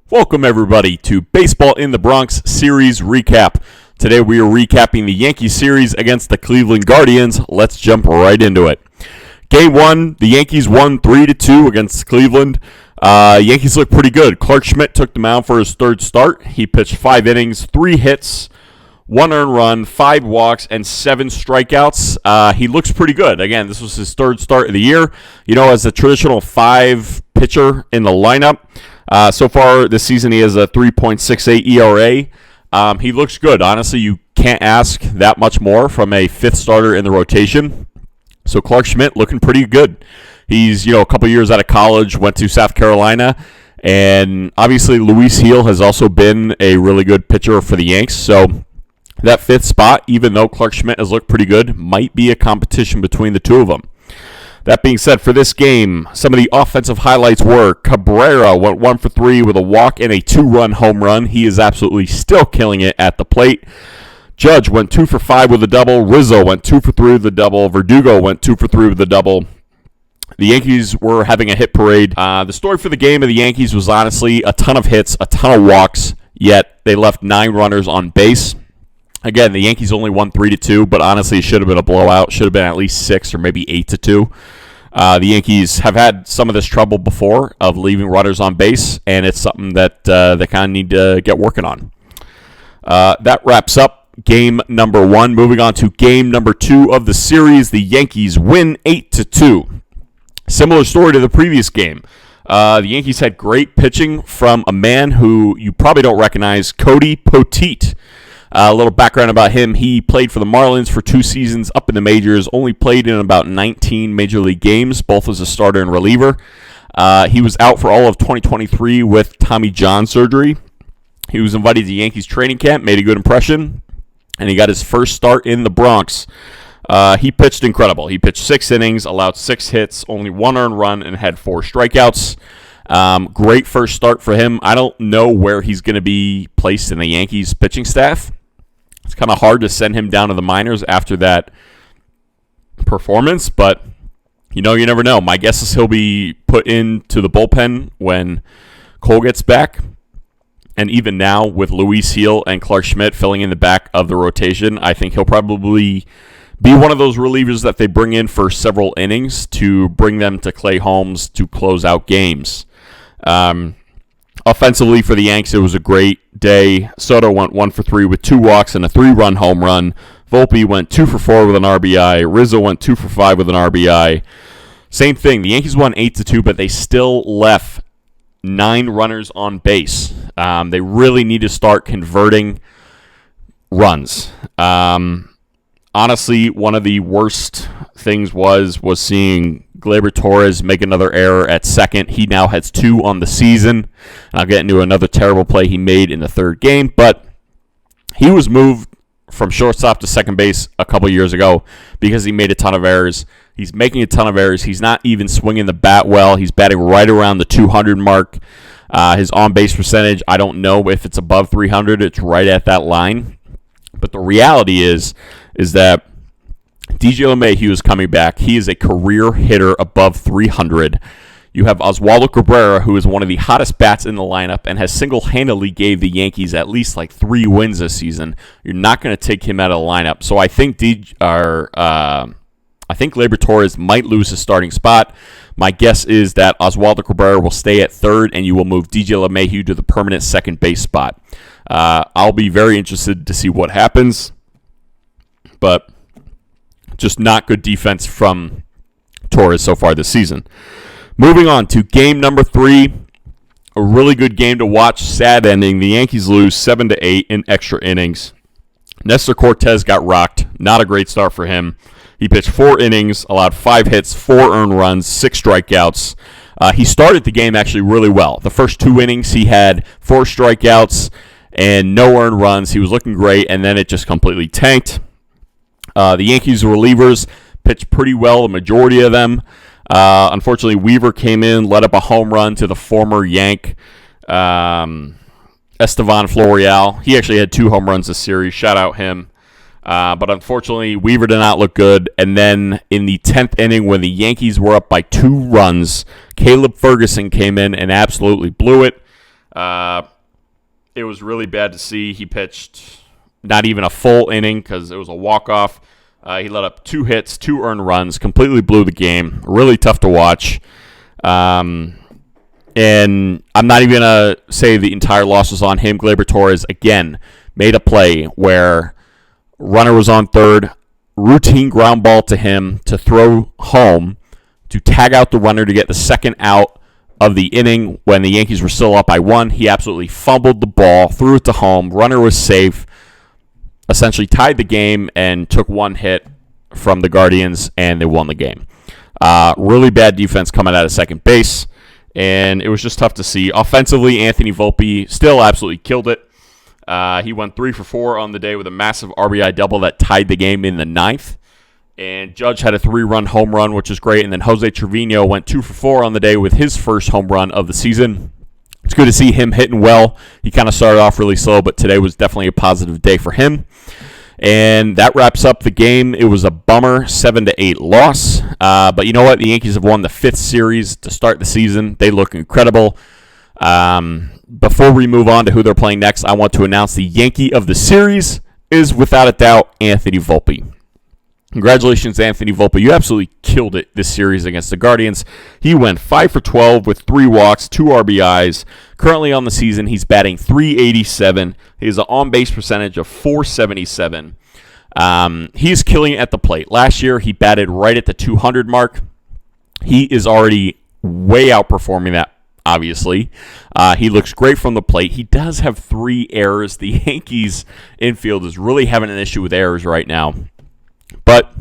Welcome, everybody, to Baseball in the Bronx Series Recap. Today we are recapping the Yankees series against the Cleveland Guardians. Let's jump right into it. Game 1, the Yankees won 3-2 against Cleveland. Yankees looked pretty good. Clarke Schmidt took the mound for his third start. He pitched 5 innings, 3 hits, 1 earned run, 5 walks, and 7 strikeouts. He looks pretty good. Again, this was his third start of the year. You know, as a traditional 5 pitcher in the lineup, so far this season he has a 3.68 ERA. He looks good. Honestly, you can't ask that much more from a 5th starter in the rotation. So Clarke Schmidt looking pretty good. He's, a couple years out of college, went to South Carolina, and obviously Luis Gil has also been a really good pitcher for the Yanks. So that 5th spot, even though Clarke Schmidt has looked pretty good, might be a competition between the two of them. That being said, for this game, some of the offensive highlights were Cabrera went 1 for 3 with a walk and a 2-run home run. He is absolutely still killing it at the plate. Judge went 2 for 5 with a double. Rizzo went 2 for 3 with a double. Verdugo went 2 for 3 with a double. The Yankees were having a hit parade. The story for the game of the Yankees was honestly a ton of hits, a ton of walks, yet they left 9 runners on base. Again, the Yankees only won 3-2, but honestly, it should have been a blowout. Should have been at least 6 or maybe 8-2. The Yankees have had some of this trouble before of leaving runners on base, and it's something that they kind of need to get working on. That wraps up game number 1. Moving on to game number 2 of the series, the Yankees win 8-2. Similar story to the previous game. The Yankees had great pitching from a man who you probably don't recognize, Cody Poteet. A little background about him. He played for the Marlins for 2 seasons up in the majors, only played in about 19 major league games, both as a starter and reliever. He was out for all of 2023 with Tommy John surgery. He was invited to the Yankees training camp, made a good impression, and he got his first start in the Bronx. He pitched incredible. He pitched 6 innings, allowed 6 hits, only 1 earned run, and had 4 strikeouts. Great first start for him. I don't know where he's going to be placed in the Yankees pitching staff. It's kind of hard to send him down to the minors after that performance, but you never know. My guess is he'll be put into the bullpen when Cole gets back. And even now, with Luis Gil and Clarke Schmidt filling in the back of the rotation, I think he'll probably be one of those relievers that they bring in for several innings to bring them to Clay Holmes to close out games. Offensively for the Yanks, it was a great day. Soto went 1 for 3 with 2 walks and a 3-run home run. Volpe went 2 for 4 with an RBI. Rizzo went 2 for 5 with an RBI. Same thing. The Yankees won 8-2, but they still left 9 runners on base. They really need to start converting runs. Honestly, one of the worst things was seeing Gleyber Torres make another error at second. He now has 2 on the season. I'll get into another terrible play he made in the 3rd game, but he was moved from shortstop to second base a couple years ago because he made a ton of errors. He's making a ton of errors. He's not even swinging the bat well. He's batting right around the 200 mark. His on-base percentage, I don't know if it's above 300. It's right at that line. But the reality is that DJ LeMahieu is coming back. He is a career hitter above 300. You have Oswaldo Cabrera, who is one of the hottest bats in the lineup and has single-handedly gave the Yankees at least 3 wins this season. You're not going to take him out of the lineup. So I think Gleyber Torres might lose his starting spot. My guess is that Oswaldo Cabrera will stay at 3rd, and you will move DJ LeMahieu to the permanent second base spot. I'll be very interested to see what happens, but just not good defense from Torres so far this season. Moving on to game number 3, a really good game to watch. Sad ending. The Yankees lose 7-8 in extra innings. Nestor Cortez got rocked. Not a great start for him. He pitched 4 innings, allowed 5 hits, 4 earned runs, 6 strikeouts. He started the game actually really well. The first 2 innings, he had 4 strikeouts and no earned runs. He was looking great, and then it just completely tanked. The Yankees relievers pitched pretty well, the majority of them. Unfortunately, Weaver came in, led up a home run to the former Yank, Estevan Florial. He actually had 2 home runs this series. Shout out him. But unfortunately, Weaver did not look good. And then in the 10th inning, when the Yankees were up by 2 runs, Caleb Ferguson came in and absolutely blew it. It was really bad to see. He pitched not even a full inning because it was a walk-off. He let up 2 hits, 2 earned runs, completely blew the game. Really tough to watch. And I'm not even going to say the entire loss was on him. Gleyber Torres, again, made a play where runner was on third, routine ground ball to him to throw home, to tag out the runner to get the second out of the inning when the Yankees were still up by 1. He absolutely fumbled the ball, threw it to home. Runner was safe, essentially tied the game, and took 1 hit from the Guardians, and they won the game. Really bad defense coming out of second base, and it was just tough to see. Offensively, Anthony Volpe still absolutely killed it. He went 3 for 4 on the day with a massive RBI double that tied the game in the 9th. And Judge had a 3-run home run, which is great. And then Jose Trevino went 2 for 4 on the day with his first home run of the season. It's good to see him hitting well. He kind of started off really slow, but today was definitely a positive day for him. And that wraps up the game. It was a bummer 7-8 loss. But you know what? The Yankees have won the 5th series to start the season. They look incredible. Before we move on to who they're playing next, I want to announce the Yankee of the series is, without a doubt, Anthony Volpe. Congratulations, Anthony Volpe. You absolutely killed it this series against the Guardians. He went 5 for 12 with 3 walks, 2 RBIs. Currently on the season, he's batting .387. He has an on-base percentage of .477. He's killing it at the plate. Last year, he batted right at the 200 mark. He is already way outperforming that, obviously. He looks great from the plate. He does have 3 errors. The Yankees infield is really having an issue with errors right now. But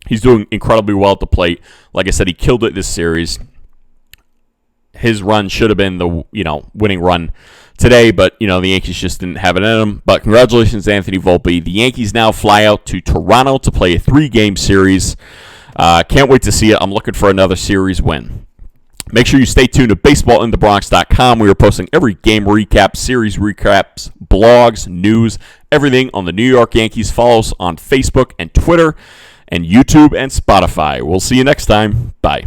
he's doing incredibly well at the plate. Like I said, he killed it this series. His run should have been the winning run today, but the Yankees just didn't have it in them. But congratulations, Anthony Volpe. The Yankees now fly out to Toronto to play a 3-game series. Can't wait to see it. I'm looking for another series win. Make sure you stay tuned to baseballinthebronx.com. We are posting every game recap, series recaps, blogs, news, everything on the New York Yankees. Follow us on Facebook and Twitter and YouTube and Spotify. We'll see you next time. Bye.